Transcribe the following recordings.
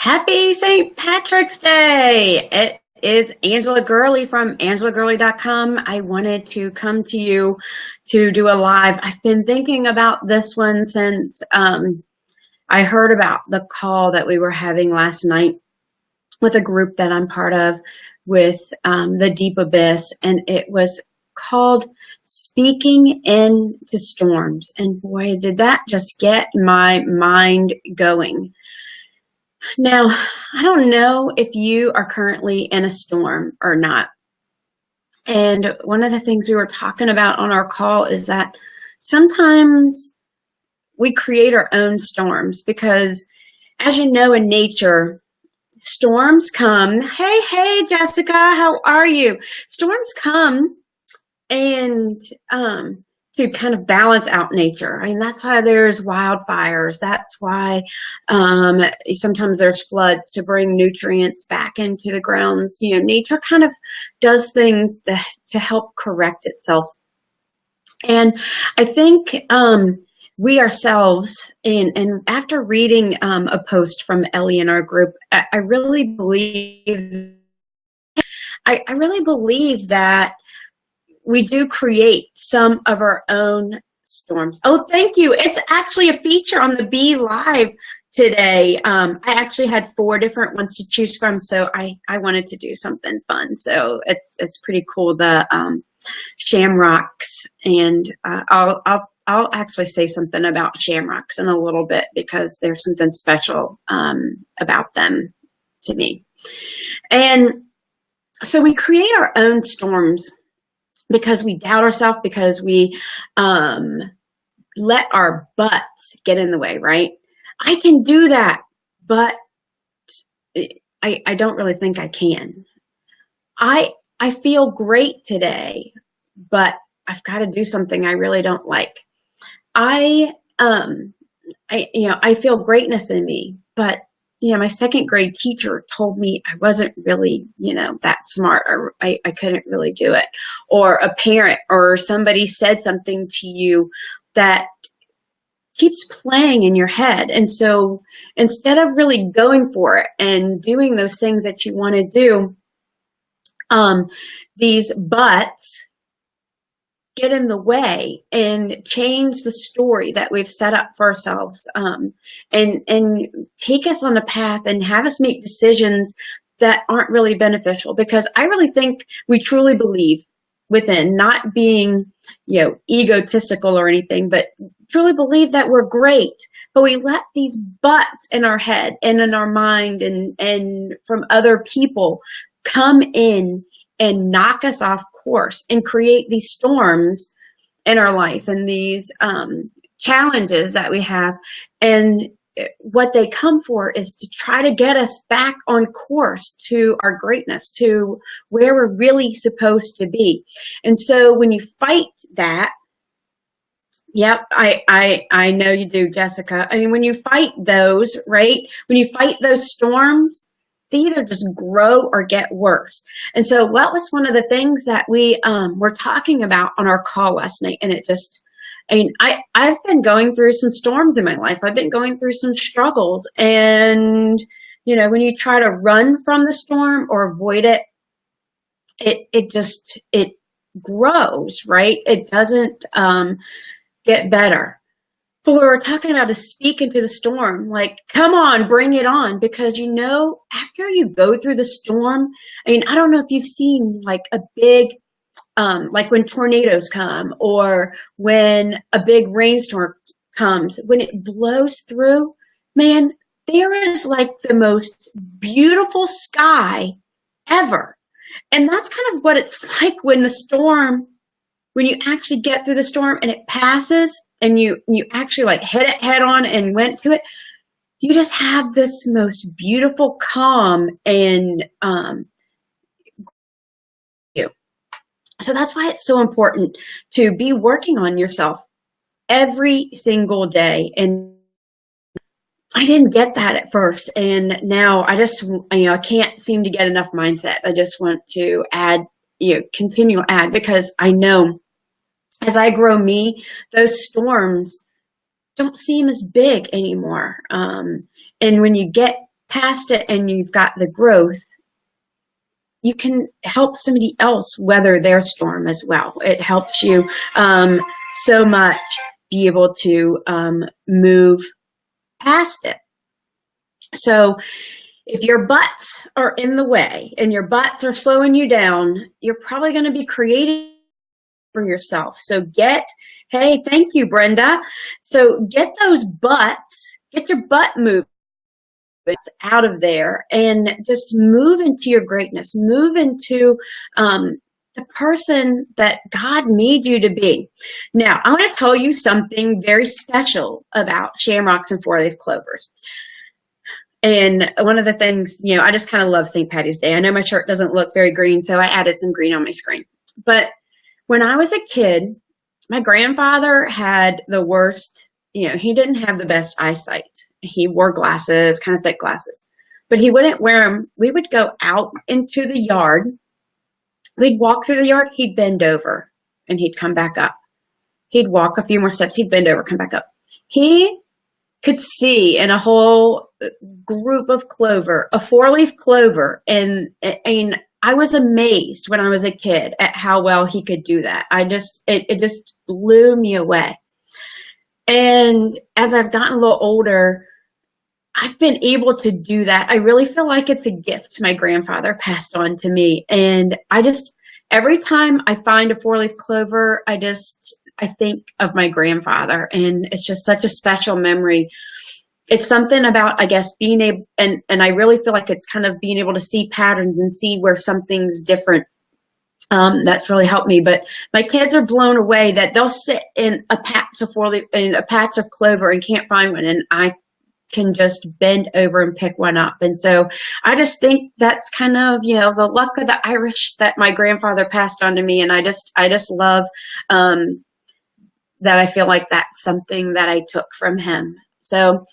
Happy St. Patrick's Day! It is Angela Gurley from angelagurley.com. I wanted to come to you to do a live. I've been thinking about this one since I heard about the call that we were having last night with a group that I'm part of with the Deep Abyss, and it was called Speaking into Storms. And boy, did that just get my mind going. Now, I don't know if you are currently in a storm or not. And one of the things we were talking about on our call is that sometimes we create our own storms because, as you know, in nature, storms come. Hey, Jessica, how are you? Storms come and to kind of balance out nature. I mean, that's why there's wildfires. That's why sometimes there's floods to bring nutrients back into the grounds. You know, nature kind of does things to help correct itself. And I think we ourselves, and after reading a post from Ellie in our group, I really believe that we do create some of our own storms. Oh, thank you. It's actually a feature on the Be Live today. I actually had 4 different ones to choose from, so I wanted to do something fun. So it's pretty cool. The shamrocks, and I'll actually say something about shamrocks in a little bit because there's something special about them to me. And so we create our own storms because we doubt ourselves, because we let our butts get in the way, right? I can do that, but I don't really think I can. I feel great today, but I've got to do something I really don't like. I feel greatness in me, but my second grade teacher told me I wasn't really, that smart, or I couldn't really do it. Or a parent or somebody said something to you that keeps playing in your head. And so instead of really going for it and doing those things that you want to do, these buts get in the way and change the story that we've set up for ourselves, and take us on a path and have us make decisions that aren't really beneficial. Because I really think we truly believe within, not being egotistical or anything, but truly believe that we're great, but we let these buts in our head and in our mind and from other people come in and knock us off course and create these storms in our life and these challenges that we have. And what they come for is to try to get us back on course to our greatness, to where we're really supposed to be. And so when you fight that, yep, I know you do, Jessica. I mean, when you fight those, right? When you fight those storms, they either just grow or get worse. And so what was one of the things that we were talking about on our call last night? And I've been going through some storms in my life. I've been going through some struggles. And, when you try to run from the storm or avoid it, it grows, right? It doesn't get better. But what we're talking about is speak into the storm. Like, come on, bring it on. Because, after you go through the storm, I don't know if you've seen like a big, like when tornadoes come or when a big rainstorm comes, when it blows through, man, there is like the most beautiful sky ever. And that's kind of what it's like when you actually get through the storm and it passes and you actually like hit it head on and went to it. You just have this most beautiful calm and you. So that's why it's so important to be working on yourself every single day. And I didn't get that at first, and now I just I can't seem to get enough mindset. I just want to continue to add, because I know as I grow me, those storms don't seem as big anymore. And when you get past it and you've got the growth, you can help somebody else weather their storm as well. It helps you so much be able to move past it. So if your butts are in the way and your butts are slowing you down, you're probably going to be creating for yourself. So hey, thank you, Brenda. So get those butts, get your butt moved out of there and just move into your greatness, move into the person that God made you to be. Now, I want to tell you something very special about shamrocks and four-leaf clovers. And one of the things, I just kind of love St. Patty's Day. I know my shirt doesn't look very green, so I added some green on my screen. But when I was a kid, my grandfather had the worst, he didn't have the best eyesight. He wore glasses, kind of thick glasses, but he wouldn't wear them. We would go out into the yard. We'd walk through the yard. He'd bend over and he'd come back up. He'd walk a few more steps. He'd bend over, come back up. He could see in a whole group of clover, a four-leaf clover. And I was amazed when I was a kid at how well he could do that. It just blew me away. And as I've gotten a little older, I've been able to do that. I really feel like it's a gift my grandfather passed on to me. And every time I find a four-leaf clover, I think of my grandfather, and it's just such a special memory. It's something about, I guess, being able, and I really feel like it's kind of being able to see patterns and see where something's different. That's really helped me. But my kids are blown away that they'll sit in a patch of clover and can't find one, and I can just bend over and pick one up. And so I just think that's kind of, the luck of the Irish that my grandfather passed on to me. And I just love that I feel like that's something that I took from him. So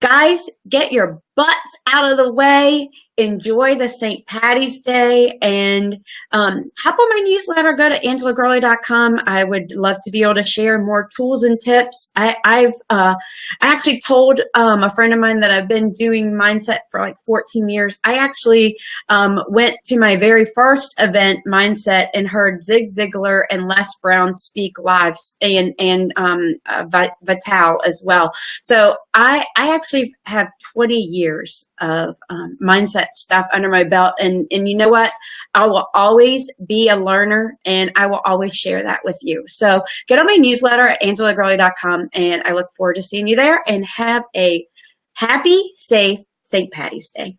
guys, get your butts out of the way. Enjoy the St. Patty's Day, and hop on my newsletter. Go to angelagurley.com. I would love to be able to share more tools and tips. I actually told a friend of mine that I've been doing mindset for like 14 years. I actually went to my very first event, Mindset, and heard Zig Ziglar and Les Brown speak live, and Vital as well. So I actually have 20 years of mindset stuff under my belt, and you know what, I will always be a learner, and I will always share that with you. So get on my newsletter at angelagurley.com, and I look forward to seeing you there, and have a happy, safe St. Patty's Day.